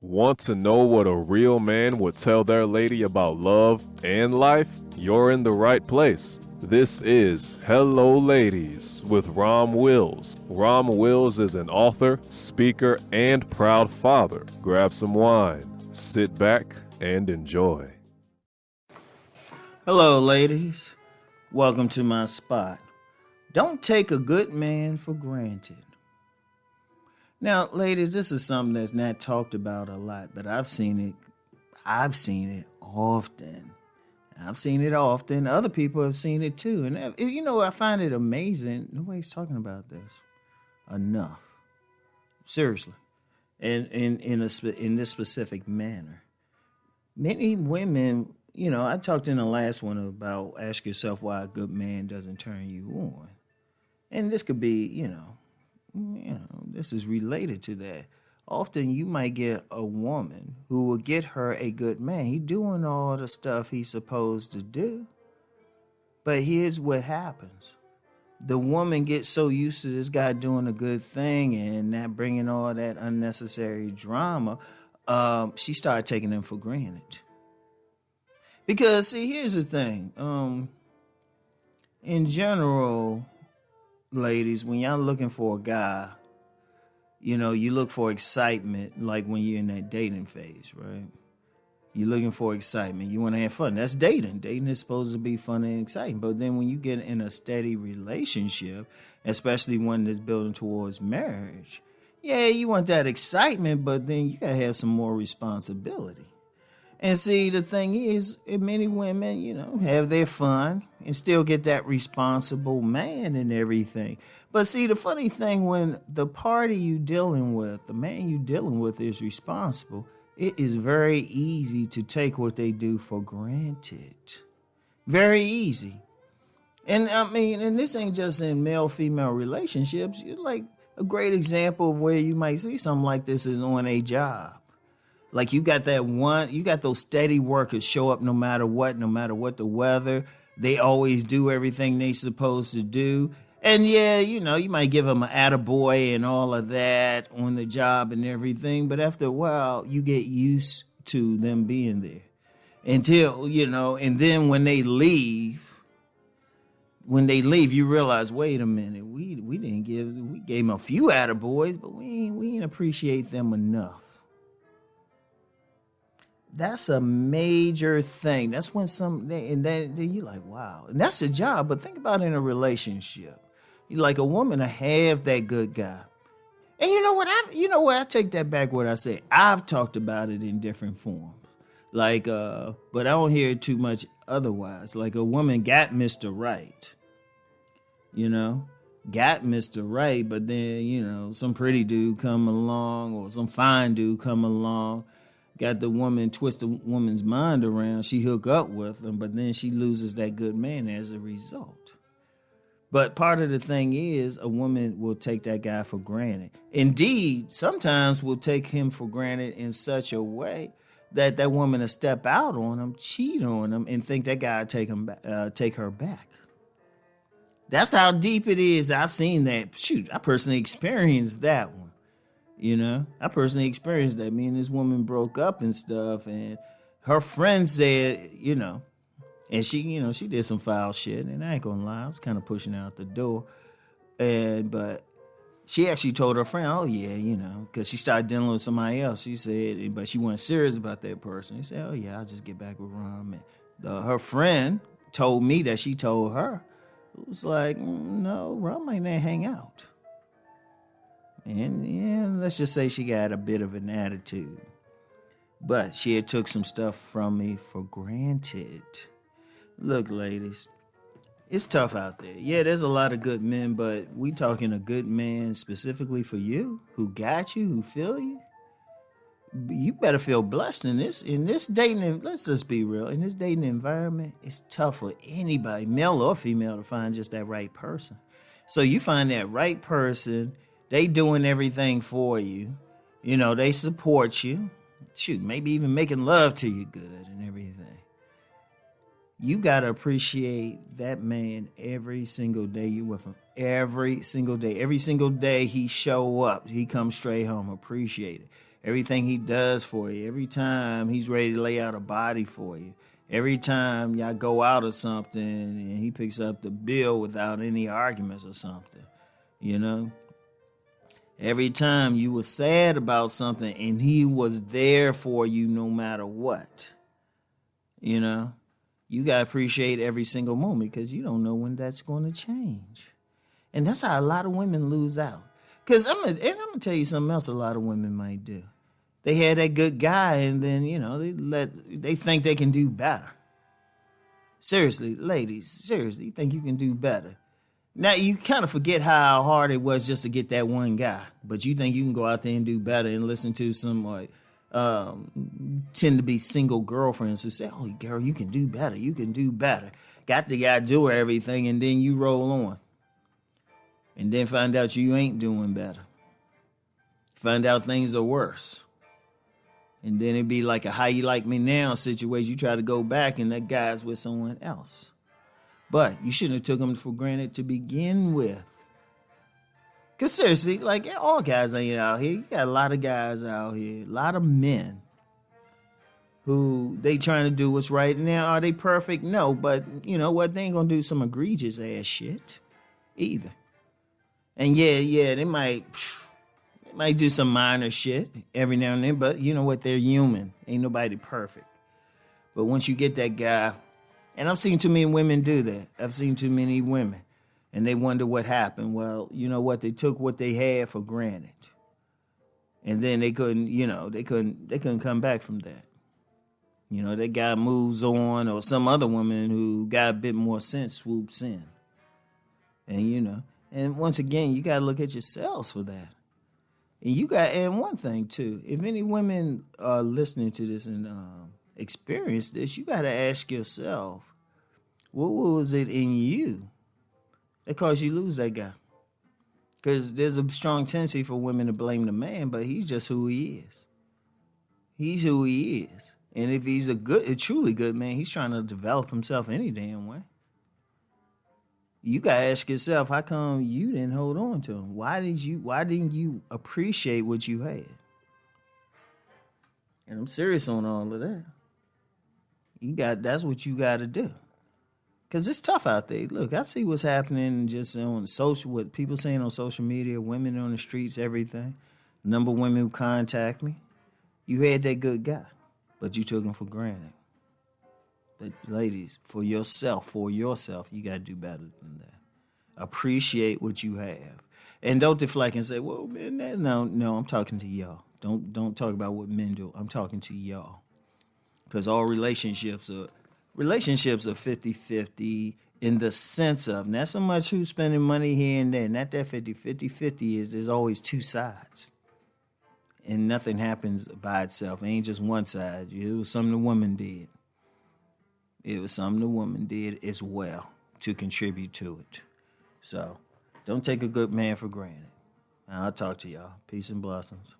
Want to know what a real man would tell their lady about love and life? You're in the right place. This is Hello Ladies with Rom Wills. Rom Wills is an author, speaker, and proud father. Grab some wine, sit back, and enjoy. Hello, ladies. Welcome to my spot. Don't take a good man for granted. Now, ladies, this is something that's not talked about a lot, but I've seen it often. I've seen it often. Other people have seen it too. And, I find it amazing. Nobody's talking about this enough. Seriously. And in this specific manner. Many women, I talked in the last one about ask yourself why a good man doesn't turn you on. And this could be, this is related to that. Often you might get a woman who will get her a good man. He doing all the stuff he's supposed to do. But here's what happens. The woman gets so used to this guy doing a good thing and not bringing all that unnecessary drama, she started taking him for granted. Because, see, here's the thing. In general, ladies, when y'all looking for a guy, you look for excitement like when you're in that dating phase, right? You're looking for excitement. You want to have fun. That's dating. Dating is supposed to be fun and exciting. But then when you get in a steady relationship, especially one that's building towards marriage, yeah, you want that excitement, but then you got to have some more responsibility. And see, the thing is, many women, have their fun and still get that responsible man and everything. But see, the funny thing, when the party you dealing with, the man you dealing with is responsible, it is very easy to take what they do for granted. Very easy. And and this ain't just in male-female relationships. Like a great example of where you might see something like this is on a job. Like you got those steady workers show up no matter what the weather. They always do everything they supposed to do. And yeah, you might give them an attaboy and all of that on the job and everything. But after a while, you get used to them being there. Until, and then when they leave, you realize, wait a minute, we gave them a few attaboys, but we ain't appreciate them enough. That's a major thing. That's when and then you're like, wow. And that's a job, but think about it in a relationship. You like a woman to have that good guy. And you know what? I take that back what I said. I've talked about it in different forms. Like, but I don't hear it too much otherwise. Like a woman got Mr. Right. Got Mr. Right, but then, some pretty dude come along or some fine dude come along. Got the woman, twist the woman's mind around. She hook up with him, but then she loses that good man as a result. But part of the thing is a woman will take that guy for granted. Indeed, sometimes will take him for granted in such a way that that woman will step out on him, cheat on him, and think that guy will take her back. That's how deep it is. I've seen that. Shoot, I personally experienced that one. I personally experienced that. Me and this woman broke up and stuff, and her friend said, and she did some foul shit, and I ain't gonna lie, I was kind of pushing her out the door, but she actually told her friend, oh yeah, because she started dealing with somebody else. She said, but she wasn't serious about that person. He said, oh yeah, I'll just get back with Rom. And her friend told me that she told her. It was like, no, Rom might not hang out. And let's just say she got a bit of an attitude. But she had took some stuff from me for granted. Look, ladies, it's tough out there. Yeah, there's a lot of good men, but we talking a good man specifically for you, who got you, who feel you. You better feel blessed in this dating. Let's just be real. In this dating environment, it's tough for anybody, male or female, to find just that right person. So you find that right person. They doing everything for you. They support you. Shoot, maybe even making love to you good and everything. You got to appreciate that man every single day you with him. Every single day. Every single day he show up. He comes straight home. Appreciate it. everything he does for you, every time he's ready to lay out a body for you, every time y'all go out or something and he picks up the bill without any arguments or something, you know? Every time you were sad about something and he was there for you no matter what, you know? You got to appreciate every single moment because you don't know when that's going to change. And that's how a lot of women lose out. Because I'm going to tell you something else a lot of women might do. They had that good guy and then, you know, they think they can do better. Seriously, ladies, seriously, you think you can do better. Now, you kind of forget how hard it was just to get that one guy. But you think you can go out there and do better and listen to some tend to be single girlfriends who say, oh, girl, you can do better. You can do better. Got the guy do everything, and then you roll on. And then find out you ain't doing better. Find out things are worse. And then it'd be like a how you like me now situation. You try to go back, and that guy's with someone else. But you shouldn't have took him for granted to begin with. Because seriously, like, all guys ain't out here. You got a lot of guys out here, a lot of men who they trying to do what's right. Now, are they perfect? No, but you know what? They ain't going to do some egregious ass shit either. And yeah, they might do some minor shit every now and then, but you know what? They're human. Ain't nobody perfect. But once you get that guy, and I've seen too many women do that. I've seen too many women. And they wonder what happened. Well, you know what? They took what they had for granted. And then they couldn't, you know, they couldn't come back from that. You know, that guy moves on, or some other woman who got a bit more sense swoops in. And, you know, and once again, you got to look at yourselves for that. And one thing, too, if any women are listening to this and experience this, you got to ask yourself, what was it in you that caused you to lose that guy? Because there's a strong tendency for women to blame the man, but he's just who he is. He's who he is. And if he's a truly good man, he's trying to develop himself any damn way. You got to ask yourself, how come you didn't hold on to him? Why didn't you appreciate what you had? And I'm serious on all of that. That's what you got to do. Because it's tough out there. Look, I see what's happening just on social, what people saying on social media, women on the streets, everything. Number of women who contact me. You had that good guy, but you took him for granted. But ladies, for yourself, you got to do better than that. Appreciate what you have. And don't deflect and say, well, man, no, I'm talking to y'all. Don't talk about what men do. I'm talking to y'all. Because all relationships are 50-50 in the sense of not so much who's spending money here and there. Not that 50-50 is there's always two sides. And nothing happens by itself. It ain't just one side. It was something the woman did. It was something the woman did as well to contribute to it. So don't take a good man for granted. I'll talk to y'all. Peace and blessings.